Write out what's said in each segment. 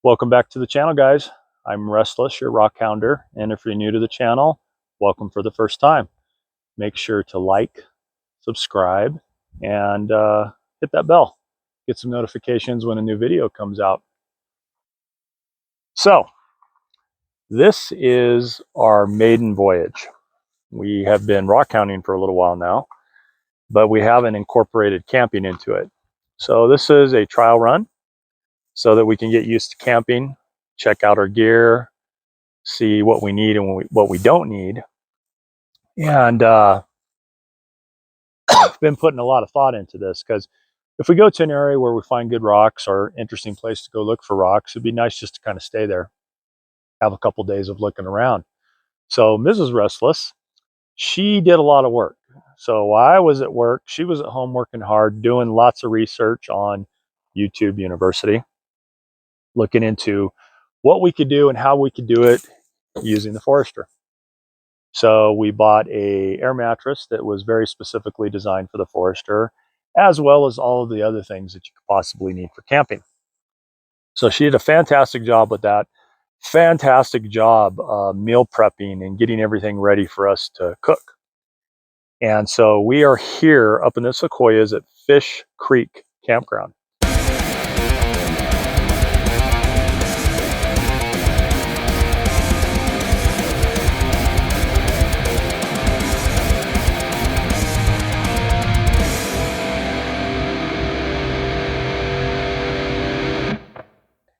Welcome back to the channel, guys. I'm Restless, your rock hounder, and if you're new to the channel, welcome for the first time. Make sure to like, subscribe, and hit that bell. Get some notifications when a new video comes out. So, this is our maiden voyage. We have been rock hounding for a little while now, but we haven't incorporated camping into it. So this is a trial run so that we can get used to camping, check out our gear, see what we need and what we don't need. And I've been putting a lot of thought into this because if we go to an area where we find good rocks or interesting place to go look for rocks, it'd be nice just to kind of stay there, have a couple days of looking around. So Mrs. Restless, she did a lot of work. So while I was at work, she was at home working hard, doing lots of research on YouTube University, looking into what we could do and how we could do it using the Forester. So we bought a air mattress that was very specifically designed for the Forester, as well as all of the other things that you could possibly need for camping. So she did a fantastic job with that. Fantastic job meal prepping and getting everything ready for us to cook. And so we are here up in the Sequoias at Fish Creek Campground.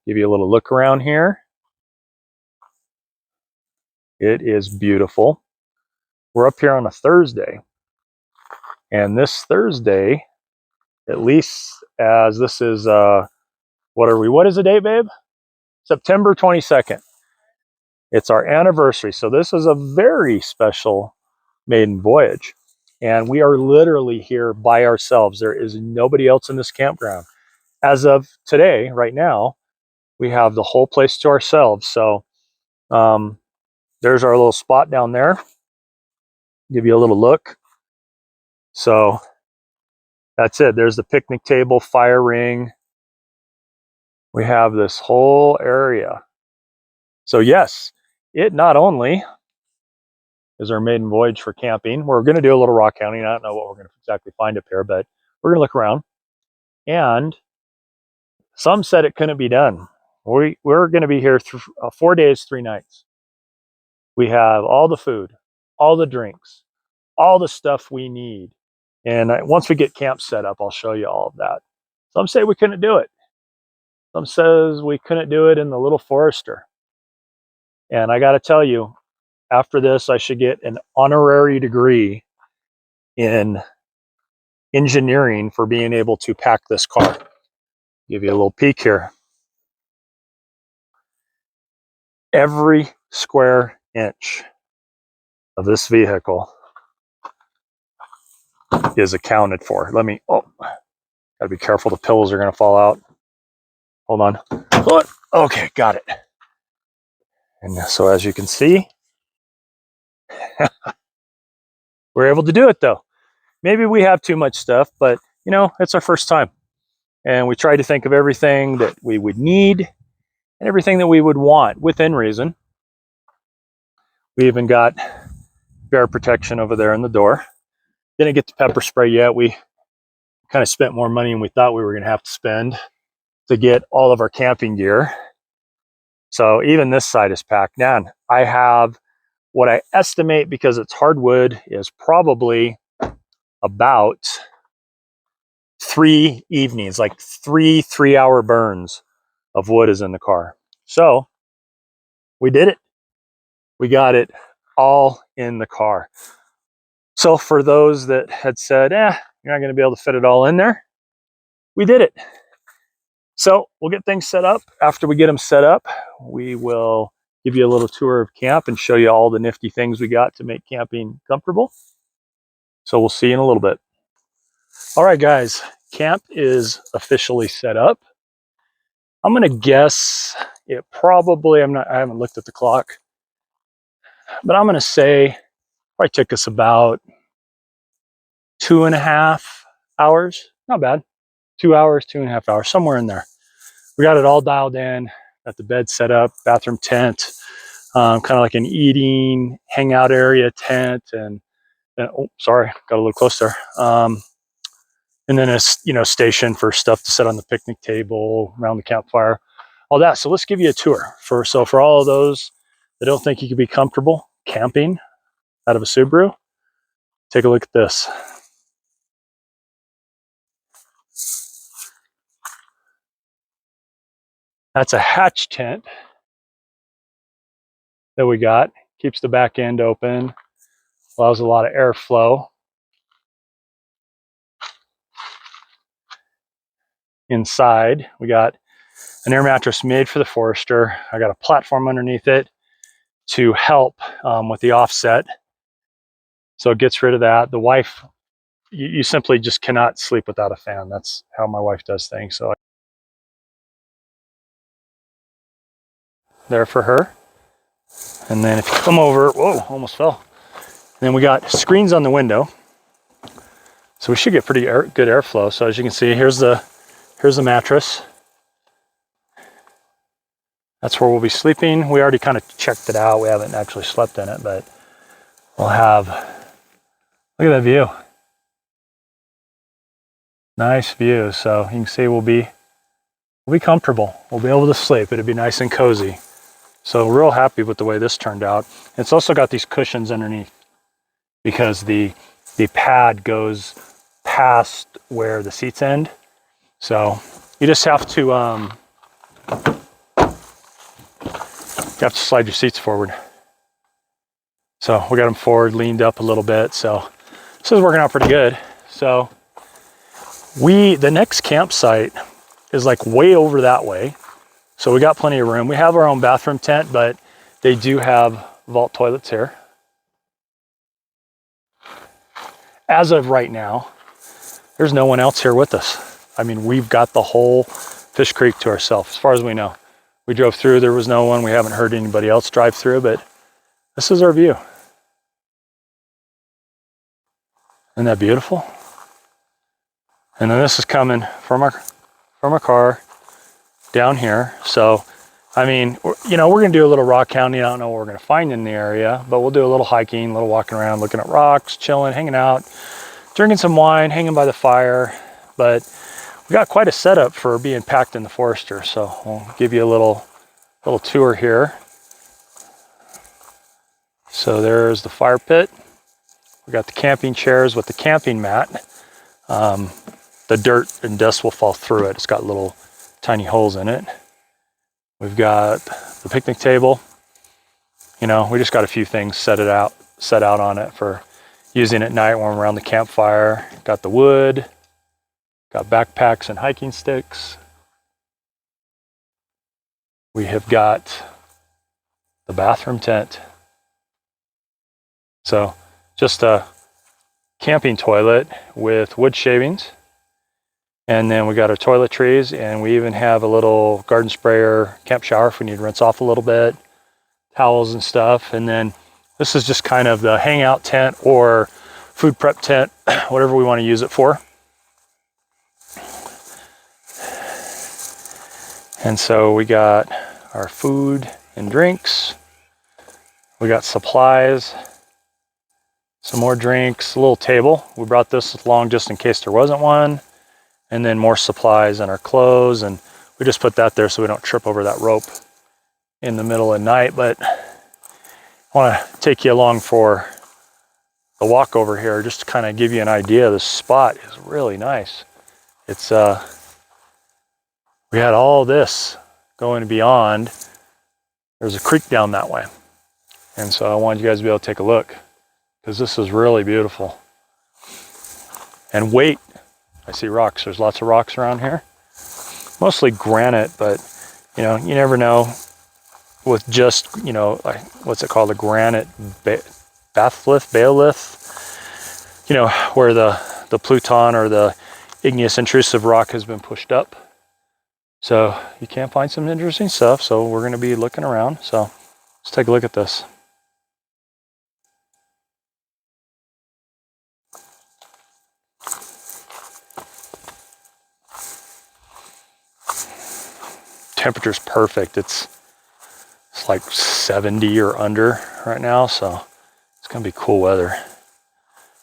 Give you a little look around here. It is beautiful. We're up here on a Thursday. And this Thursday, at least as this is, what is the date, babe? September 22nd. It's our anniversary. So this is a very special maiden voyage. And we are literally here by ourselves. There is nobody else in this campground. As of today, right now, we have the whole place to ourselves. So there's our little spot down there. Give you a little look. So that's it. There's the picnic table, fire ring. We have this whole area. So yes, it not only is our maiden voyage for camping. We're going to do a little rock hounding. I don't know what we're going to exactly find up here, but we're going to look around. And some said it couldn't be done. We're going to be here 4 days, 3 nights. We have all the food, all the drinks, all the stuff we need. And once we get camp set up, I'll show you all of that. Some say we couldn't do it. Some says we couldn't do it in the little Forester. And I got to tell you, after this, I should get an honorary degree in engineering for being able to pack this car. Give you a little peek here. Every square inch of this vehicle is accounted for. Gotta be careful, the pillows are gonna fall out. Hold on. Okay, got it. And so as you can see, we're able to do it though. Maybe we have too much stuff, but you know, it's our first time. And we try to think of everything that we would need and everything that we would want within reason. We even got bear protection over there in the door. Didn't get the pepper spray yet. We kind of spent more money than we thought we were going to have to spend to get all of our camping gear. So even this side is packed down. I have what I estimate, because it's hardwood, is probably about 3 evenings, like 3 3-hour burns of wood is in the car. So we did it. We got it all in the car. So for those that had said, you're not going to be able to fit it all in there, we did it. So we'll get things set up. After we get them set up, we will give you a little tour of camp and show you all the nifty things we got to make camping comfortable. So we'll see you in a little bit. All right, guys, camp is officially set up. I'm going to guess it probably, I haven't looked at the clock, but I'm going to say probably took us about 2.5 hours. Not bad. 2 hours, 2.5 hours, somewhere in there. We got it all dialed in, Got the bed set up, bathroom tent, kind of like an eating hangout area tent, and oh, sorry, got a little closer. And then a station for stuff to set on the picnic table around the campfire, all that. So let's give you a tour for all of those that don't think you could be comfortable camping out of a Subaru. Take a look at this. That's a hatch tent that we got. Keeps the back end open, allows a lot of airflow. Inside, we got an air mattress made for the Forester. I got a platform underneath it to help with the offset. So it gets rid of that. The wife, you simply just cannot sleep without a fan. That's how my wife does things. So there for her. And then if you come over, whoa, almost fell. And then we got screens on the window. So we should get pretty good airflow. So as you can see, here's the mattress. That's where we'll be sleeping. We already kind of checked it out. We haven't actually slept in it, but we'll have, look at that view. Nice view. So you can see we'll be comfortable. We'll be able to sleep. It'll be nice and cozy. So real happy with the way this turned out. It's also got these cushions underneath because the pad goes past where the seats end. So you just have to slide your seats forward. So we got them forward, leaned up a little bit. So this is working out pretty good. So the next campsite is like way over that way. So we got plenty of room. We have our own bathroom tent, but they do have vault toilets here. As of right now, there's no one else here with us. I mean, we've got the whole Fish Creek to ourselves, as far as we know. We drove through, there was no one. We haven't heard anybody else drive through, but this is our view. Isn't that beautiful? And then this is coming from our car down here. So, I mean, we're gonna do a little rock counting. I don't know what we're gonna find in the area, but we'll do a little hiking, a little walking around, looking at rocks, chilling, hanging out, drinking some wine, hanging by the fire. But we got quite a setup for being packed in the Forester. So we'll give you a little tour here. So there's the fire pit. We got the camping chairs with the camping mat. The dirt and dust will fall through it. It's got little tiny holes in it. We've got the picnic table. We just got a few things set out on it for using at night when we're around the campfire. Got the wood, got backpacks and hiking sticks. We have got the bathroom tent. So just a camping toilet with wood shavings. And then we got our toiletries, and we even have a little garden sprayer camp shower if we need to rinse off a little bit, towels and stuff. And then this is just kind of the hangout tent or food prep tent, whatever we want to use it for. And so we got our food and drinks. We got supplies, some more drinks, a little table. We brought this along just in case there wasn't one. And then more supplies and our clothes, and we just put that there so we don't trip over that rope in the middle of the night. But I want to take you along for the walk over here just to kind of give you an idea. This spot is really nice. It's we had all this going beyond. There's a creek down that way, and so I wanted you guys to be able to take a look because this is really beautiful. And wait, I see rocks. There's lots of rocks around here. Mostly granite, but you never know with just, like, what's it called? A granite baolith, where the pluton or the igneous intrusive rock has been pushed up. So you can find some interesting stuff. So we're going to be looking around. So let's take a look at this. temperature's perfect. It's like 70 or under right now, so it's gonna be cool weather.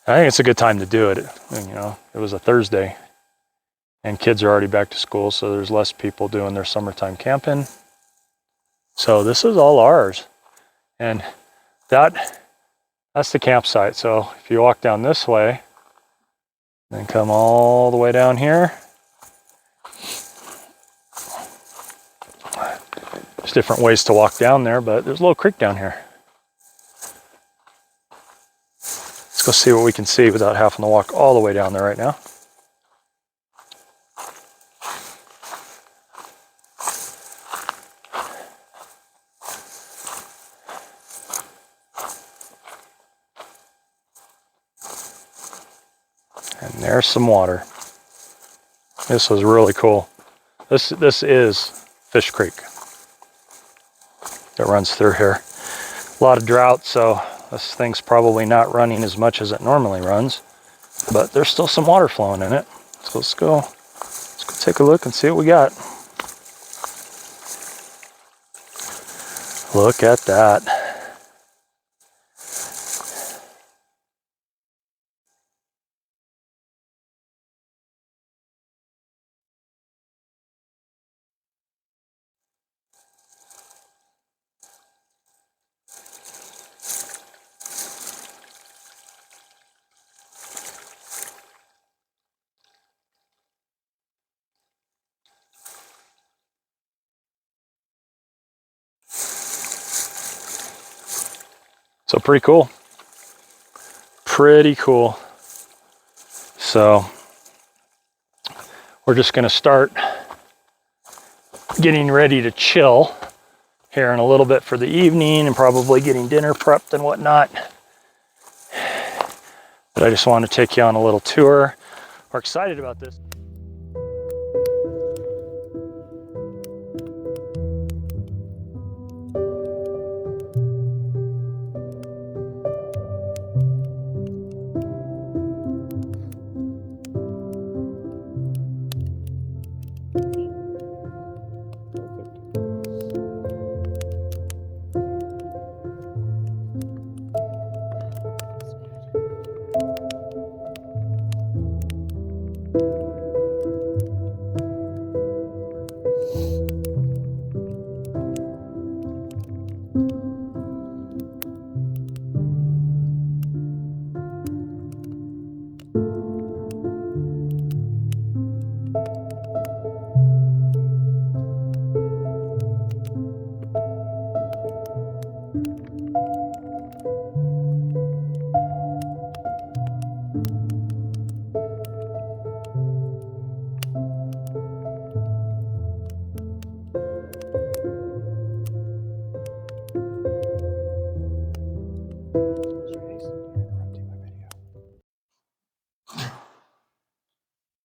I think it's a good time to do it. You know, it was a Thursday and kids are already back to school, so there's less people doing their summertime camping. So this is all ours. And that's the campsite. So if you walk down this way, then come all the way down here. There's different ways to walk down there, but there's a little creek down here. Let's go see what we can see without having to walk all the way down there right now. And there's some water. This was really cool. This is Fish Creek that runs through here. A lot of drought, so this thing's probably not running as much as it normally runs, but there's still some water flowing in it. So let's go take a look and see what we got. Look at that. So pretty cool. Pretty cool. So we're just gonna start getting ready to chill here in a little bit for the evening and probably getting dinner prepped and whatnot. But I just want to take you on a little tour. We're excited about this.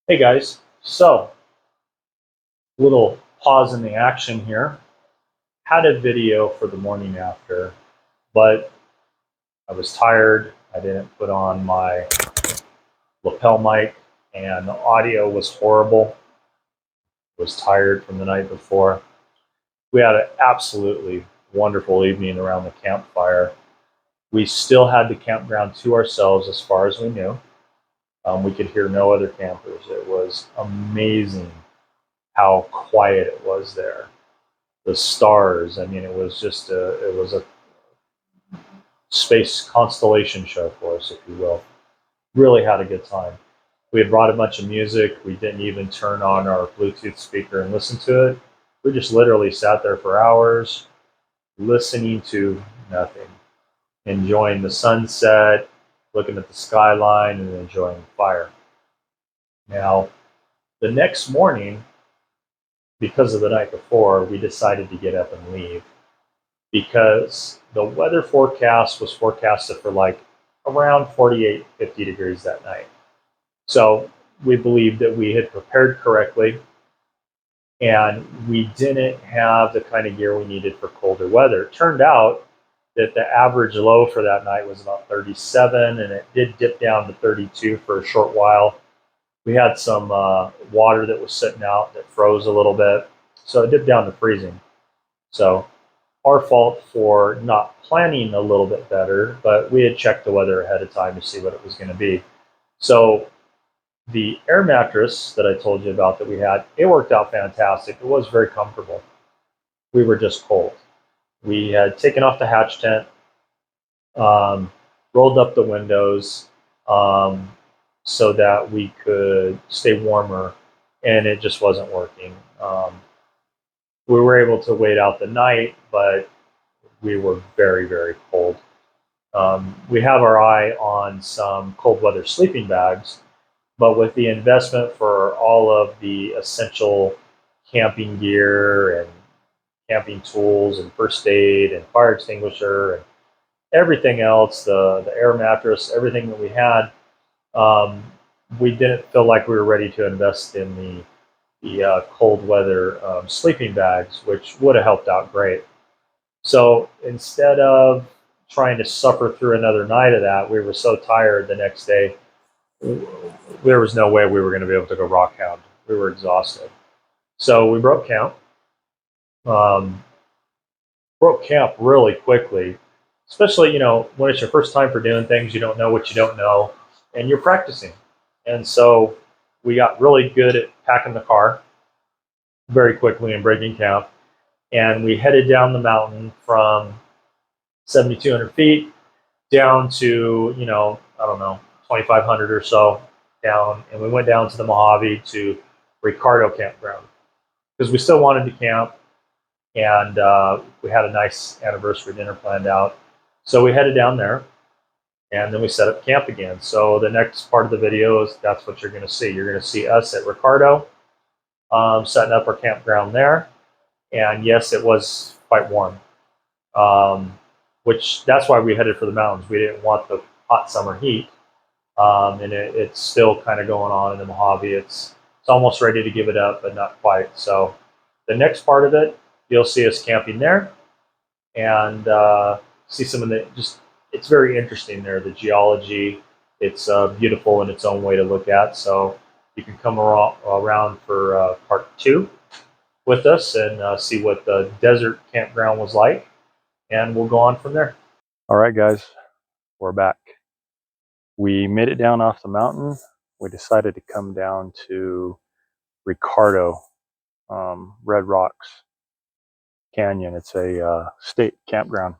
Hey guys, so little pause in the action here. Had a video for the morning after, but I was tired. I didn't put on my lapel mic and the audio was horrible. I was tired from the night before. We had an absolutely wonderful evening around the campfire. We still had the campground to ourselves as far as we knew. We could hear no other campers. It was amazing how quiet it was there. The stars, I mean, it was a space constellation show for us, if you will. Really had a good time. We had brought a bunch of music. We didn't even turn on our Bluetooth speaker and listen to it. We just literally sat there for hours, listening to nothing, enjoying the sunset, looking at the skyline, and enjoying the fire. Now, the next morning, because of the night before, we decided to get up and leave because the weather forecast was forecasted for like around 48, 50 degrees that night. So we believed that we had prepared correctly and we didn't have the kind of gear we needed for colder weather. It turned out that the average low for that night was about 37 and it did dip down to 32 for a short while. We had some water that was sitting out that froze a little bit. so it dipped down to freezing. So our fault for not planning a little bit better, but we had checked the weather ahead of time to see what it was going to be. So the air mattress that I told you about that we had, it worked out fantastic. It was very comfortable. We were just cold. We had taken off the hatch tent, um, rolled up the windows um, so that we could stay warmer, and it just wasn't working. We were able to wait out the night, but we were very, very cold. We have our eye on some cold weather sleeping bags, but with the investment for all of the essential camping gear and camping tools and first aid and fire extinguisher and everything else, the air mattress, everything that we had, um, we didn't feel like we were ready to invest in the cold weather sleeping bags, which would have helped out great. So instead of trying to suffer through another night of that, we were so tired the next day, there was no way we were going to be able to go rock hound. We were exhausted. So we broke camp. Um, broke camp really quickly, especially, when it's your first time for doing things, you don't know what you don't know, and you're practicing. And so we got really good at packing the car very quickly and breaking camp. And we headed down the mountain from 7,200 feet down to, I don't know, 2,500 or so down. And we went down to the Mojave to Ricardo Campground because we still wanted to camp. And we had a nice anniversary dinner planned out. So we headed down there, and then we set up camp again. So the next part of the video is that's what you're going to see. You're going to see us at Ricardo, setting up our campground there. And yes, it was quite warm, which that's why we headed for the mountains. We didn't want the hot summer heat, and it's still kind of going on in the Mojave. It's almost ready to give it up, but not quite. So the next part of it, you'll see us camping there, and see some of the it's very interesting there. The geology, it's beautiful in its own way to look at. So you can come around for part 2 with us and see what the desert campground was like, and we'll go on from there. All right, guys, we're back. We made it down off the mountain. We decided to come down to Ricardo, Red Rocks Canyon. It's a state campground.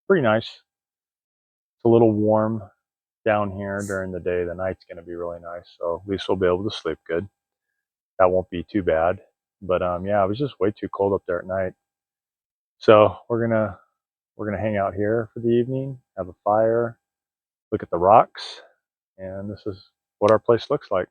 Pretty nice. It's a little warm down here during the day. The night's going to be really nice, so at least we'll be able to sleep good. That won't be too bad. But yeah, it was just way too cold up there at night. So we're gonna hang out here for the evening, have a fire, look at the rocks, and this is what our place looks like.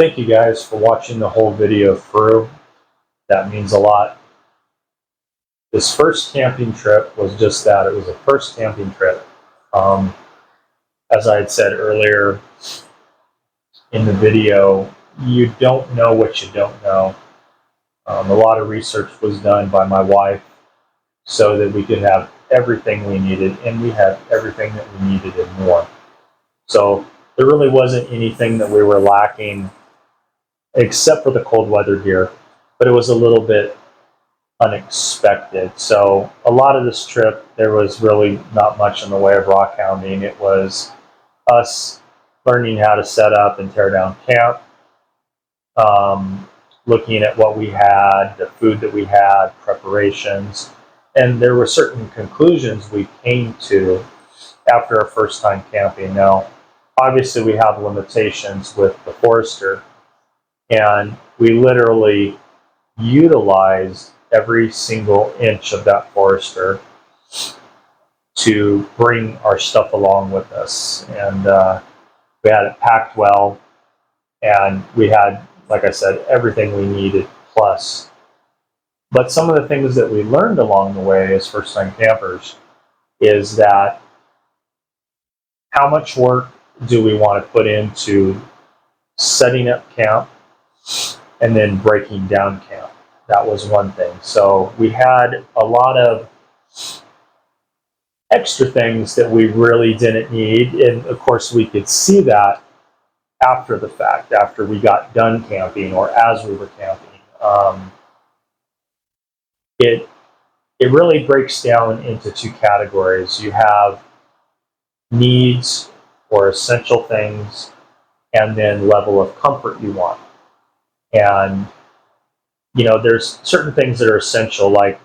Thank you guys for watching the whole video through. That means a lot. This first camping trip was just that. It was a first camping trip. As I had said earlier in the video, you don't know what you don't know. A lot of research was done by my wife so that we could have everything we needed, and we had everything that we needed and more. So there really wasn't anything that we were lacking except for the cold weather gear, but it was a little bit unexpected. So a lot of this trip, there was really not much in the way of rock hounding. It was us learning how to set up and tear down camp, looking at what we had, the food that we had, preparations, and there were certain conclusions we came to after our first time camping. Now, obviously we have limitations with the Forester, and we literally utilized every single inch of that Forester to bring our stuff along with us. And we had it packed well, and we had, like I said, everything we needed plus. But some of the things that we learned along the way as first-time campers is that how much work do we want to put into setting up camp and then breaking down camp? That was one thing. So we had a lot of extra things that we really didn't need. And of course, we could see that after the fact, after we got done camping or as we were camping. It really breaks down into two categories. You have needs or essential things, and then level of comfort you want. And there's certain things that are essential. Like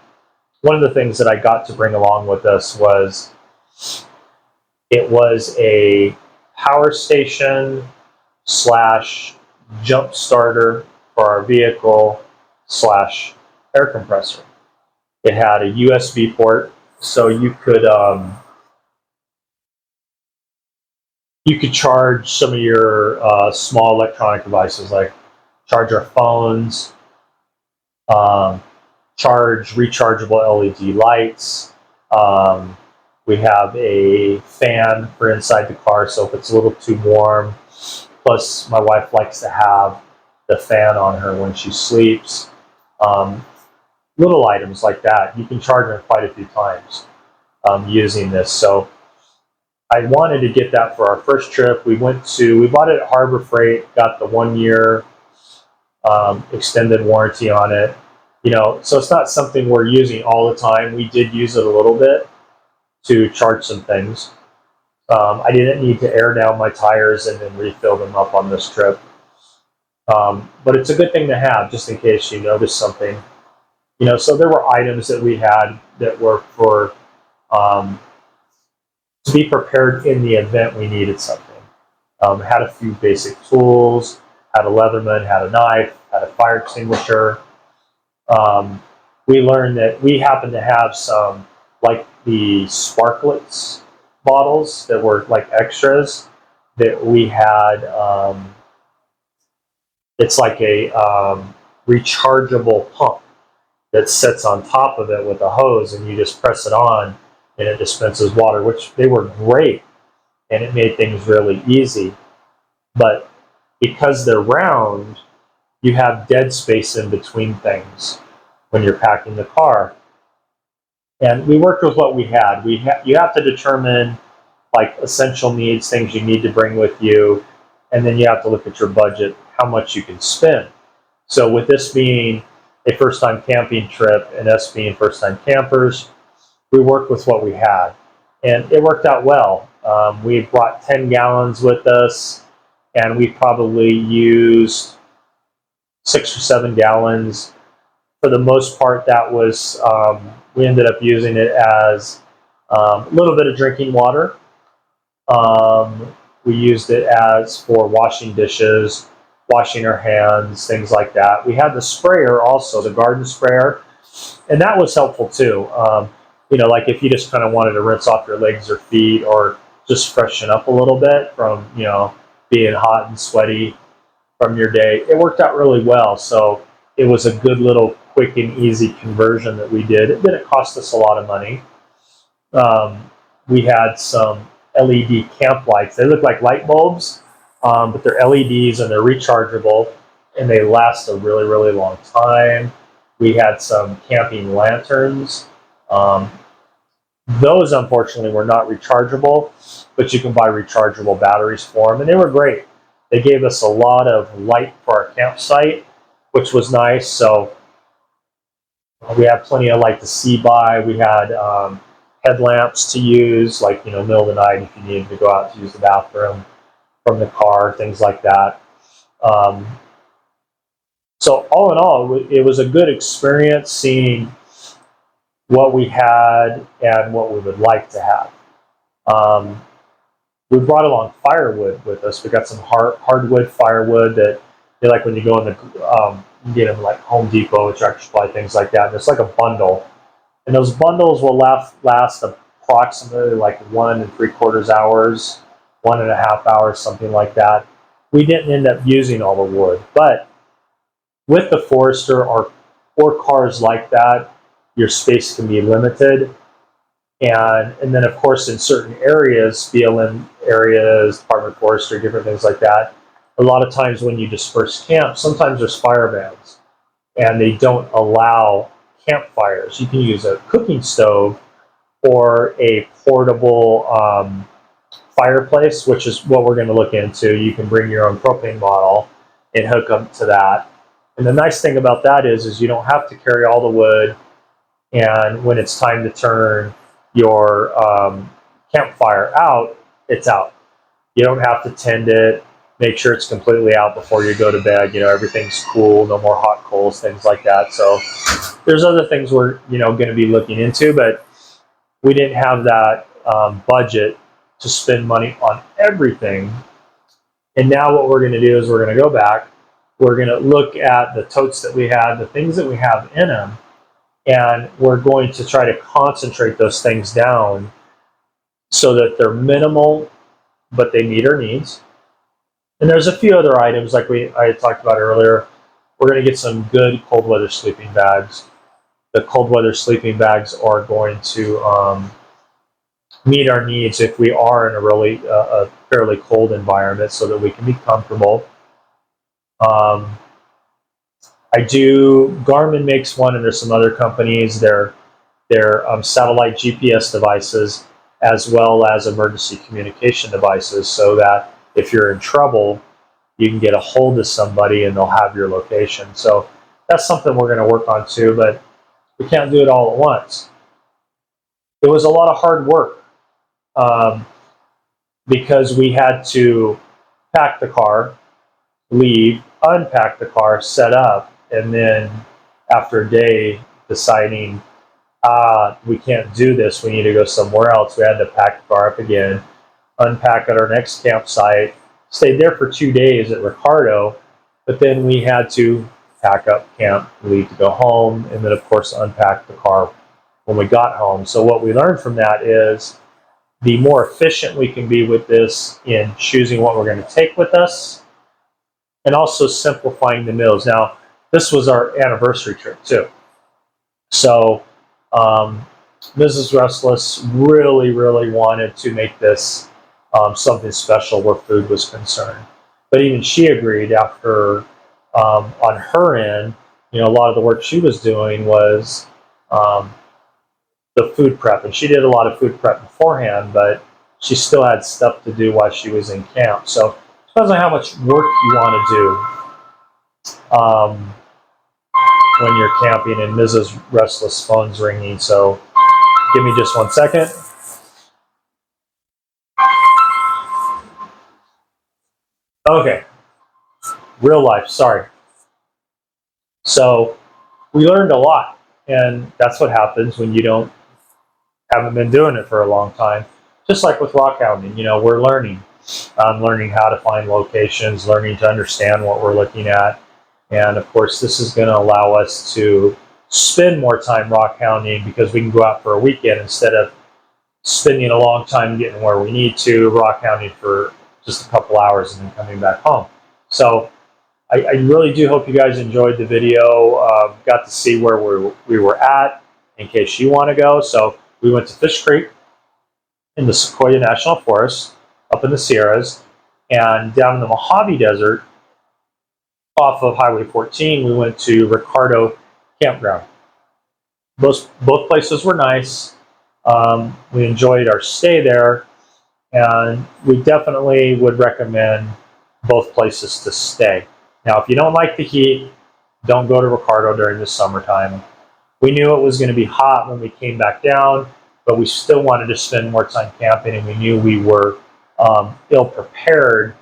one of the things that I got to bring along with us was it was a power station / jump starter for our vehicle / air compressor. It had a USB port, so you could charge some of your small electronic devices, like charge our phones, charge rechargeable LED lights. We have a fan for inside the car, so if it's a little too warm. Plus, my wife likes to have the fan on her when she sleeps. Little items like that. You can charge them quite a few times using this. So I wanted to get that for our first trip. We bought it at Harbor Freight, got the 1 year extended warranty on it. So it's not something we're using all the time. We did use it a little bit to charge some things. I didn't need to air down my tires and then refill them up on this trip. But it's a good thing to have just in case you notice something. So there were items that we had that were for to be prepared in the event we needed something. Had a few basic tools, had a Leatherman, had a knife, had a fire extinguisher. We learned that we happened to have some, like the Sparklets bottles that were like extras that we had. It's like a rechargeable pump that sits on top of it with a hose, and you just press it on and it dispenses water, which they were great, and it made things really easy. But because they're round, you have dead space in between things when you're packing the car. And we worked with what we had. You have to determine like essential needs, things you need to bring with you, and then you have to look at your budget, how much you can spend. So with this being a first-time camping trip and us being first-time campers, we worked with what we had, and it worked out well. We brought 10 gallons with us, and we probably used 6 or 7 gallons. For the most part, that was, we ended up using it as a little bit of drinking water. We used it as for washing dishes, washing our hands, things like that. We had the sprayer also, the garden sprayer, and that was helpful too. Like if you just kind of wanted to rinse off your legs or feet or just freshen up a little bit from, being hot and sweaty. from your day. It worked out really well. So it was a good little quick and easy conversion that we did. It didn't cost us a lot of money. We had some LED camp lights. They look like light bulbs, but they're LEDs and they're rechargeable and they last a really, really long time. We had some camping lanterns. Um, those, unfortunately, were not rechargeable, but you can buy rechargeable batteries for them, and they were great. They gave us a lot of light for our campsite, which was nice. So we had plenty of light to see by. We had headlamps to use, like, middle of the night if you needed to go out to use the bathroom from the car, things like that. Um, so all in all, it was a good experience seeing what we had and what we would like to have. Um, we brought along firewood with us. We got some hardwood firewood that like when you go in the you get them like Home Depot, Tractor Supply, things like that. And it's like a bundle, and those bundles will last approximately like 1 3/4 hours, 1.5 hours, something like that. We didn't end up using all the wood, but with the Forester or cars like that, your space can be limited. And then of course in certain areas, BLM areas, Department of Forestry, different things like that, a lot of times when you disperse camp, sometimes there's fire bans and they don't allow campfires. You can use a cooking stove or a portable fireplace, which is what we're going to look into. You can bring your own propane bottle and hook up to that. And the nice thing about that is you don't have to carry all the wood. And when it's time to turn your campfire out, it's out. You don't have to tend it. Make sure it's completely out before you go to bed. Everything's cool, no more hot coals, things like that. So there's other things we're going to be looking into, but we didn't have that budget to spend money on everything. And now what we're going to do is we're going to go back. We're going to look at the totes that we had, the things that we have in them, and we're going to try to concentrate those things down so that they're minimal, but they meet our needs. And there's a few other items like I had talked about earlier. We're going to get some good cold weather sleeping bags. The cold weather sleeping bags are going to meet our needs if we are in a fairly cold environment, so that we can be comfortable. Garmin makes one, and there's some other companies. They're satellite GPS devices as well as emergency communication devices, so that if you're in trouble, you can get a hold of somebody and they'll have your location. So that's something we're going to work on too, but we can't do it all at once. It was a lot of hard work because we had to pack the car, leave, unpack the car, set up, and then after a day deciding, we can't do this, we need to go somewhere else. We had to pack the car up again, unpack at our next campsite, stayed there for 2 days at Ricardo, but then we had to pack up camp, leave to go home, and then of course unpack the car when we got home. So what we learned from that is the more efficient we can be with this in choosing what we're going to take with us, and also simplifying the meals. Now, this was our anniversary trip too. So Mrs. Restless really, really wanted to make this something special where food was concerned. But even she agreed after, on her end, a lot of the work she was doing was the food prep. And she did a lot of food prep beforehand, but she still had stuff to do while she was in camp. So it depends on how much work you want to do when you're camping. And Mrs. Restless phone's ringing, so give me just 1 second. Okay, real life, sorry. So we learned a lot, and that's what happens when you haven't been doing it for a long time. Just like with rock hounding, we're learning. Learning how to find locations, learning to understand what we're looking at. And of course, this is going to allow us to spend more time rock hounding because we can go out for a weekend instead of spending a long time getting where we need to, rock hounding for just a couple hours and then coming back home. So I really do hope you guys enjoyed the video. Got to see where we were at in case you want to go. So we went to Fish Creek in the Sequoia National Forest up in the Sierras, and down in the Mojave Desert off of Highway 14, we went to Ricardo Campground. Both places were nice. We enjoyed our stay there, and we definitely would recommend both places to stay. Now, if you don't like the heat, don't go to Ricardo during the summertime. We knew it was going to be hot when we came back down, but we still wanted to spend more time camping, and we knew we were ill prepared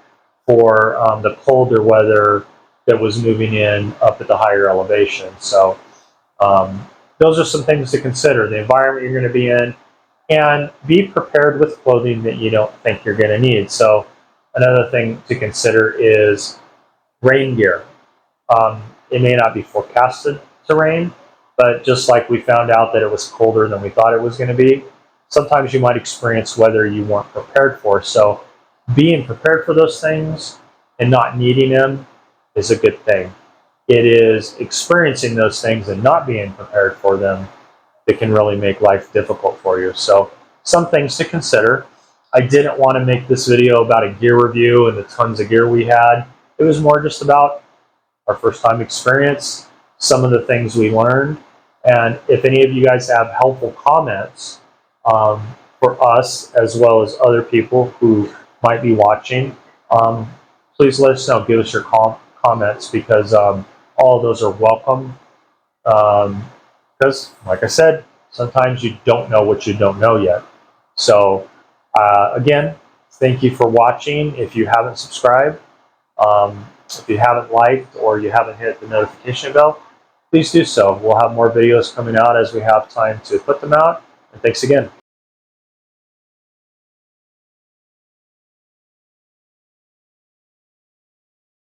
for the colder weather that was moving in up at the higher elevation. So those are some things to consider: the environment you're going to be in, and be prepared with clothing that you don't think you're going to need. So another thing to consider is rain gear. It may not be forecasted to rain, but just like we found out that it was colder than we thought it was going to be, sometimes you might experience weather you weren't prepared for. So being prepared for those things and not needing them is a good thing. It is experiencing those things and not being prepared for them that can really make life difficult for you. So some things to consider. I didn't want to make this video about a gear review and the tons of gear we had. It was more just about our first time experience, some of the things we learned, and if any of you guys have helpful comments for us as well as other people who might be watching, please let us know. Give us your comments, because all of those are welcome. Because, like I said, sometimes you don't know what you don't know yet. So, again, thank you for watching. If you haven't subscribed, if you haven't liked, or you haven't hit the notification bell, please do so. We'll have more videos coming out as we have time to put them out. And thanks again.